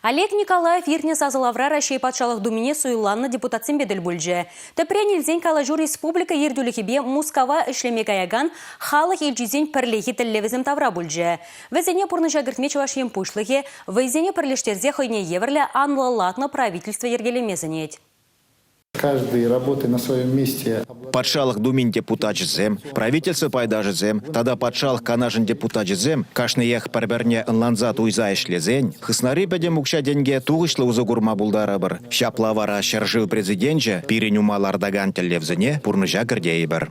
Олег Николаев ирне сазылавра Россия патшалық думине суйланны депутатсын беділ бүлже. Тәпірен елзен Калажур Республика ердулікебе Мускава ішлемек аяган халық елжізен пірлехи тіллевізім тавра бүлже. Візене пұрны жагіртме чавашем пушлығы, візене пірлештерзе хойне еврлі анлалатны правительство ергелемезінет. Каждый работает на своем месте. Патшалық думин депутат жізем, правительство пайда жізем, тада патшалық канажын депутат жізем, кашны ех парберне ынланзат уйза ишлезен, хыснары бәдем ұқша денге туғышлы ұзы ғурма бұлдары бір. Шаплавара шаржыл президентже пирен умалардаган тіллевзіне пұрныжа кірдейі бір.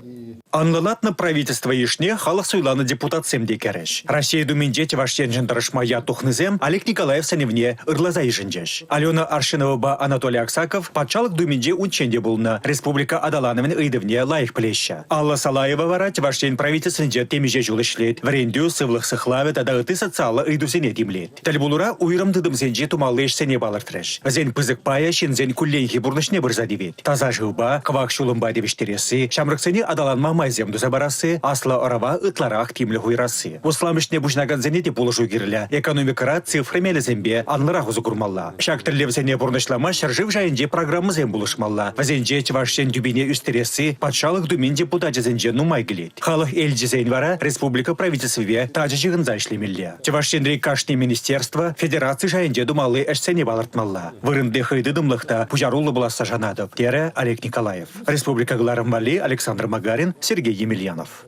Анлалатны правительство ешне халық суйланы депутатсем декереш. Россия думинде ваштен жындарышма я тухнызем Олег Николаев саневне ырлаза ежінжеш. Алена Аршинова Анатолий Аксаков патшалық думинде унченде булна. Республика Адалановын ыйдывне лайық плеща. Алла Салаева варать ваштен правительственде темеже жулы шлет. Врендю сывлық сықлавы тадағыты социалы ыйдусене демлет. Тәлбулура уйрым дыдымсенже тумаллы ешсене балыр треш. Зен пызык пая шинзен кулленхи бурнышне бұрза девет. Таза жылба, квак шулымба девештересі, шамрықсене адаланма майземду забарасы, асла орава ытлара активлі хуйрасы. Усламышне бушнаган зенете положу гирля. Экономикара цифры зембе анлыра хузу курмалла. Шактырлевсене бурнышлама шаржив жайынде программы зем булышмалла. Вазенже чвашен дюбине үстересі, патшалық думин депутат жезенже нумай гилет. Халық эльджезен вара республика правительстве тажы жығынза ишлемелле. Чвашен рейкашне министерство федерации жайынде думалы әшсене балартмалла. Вырынды хайды дымлықта пужарулы буласа жанадып. Тере Олег Николаев. Республика Гларамбали Александр Магарин, Сергей Емельянов.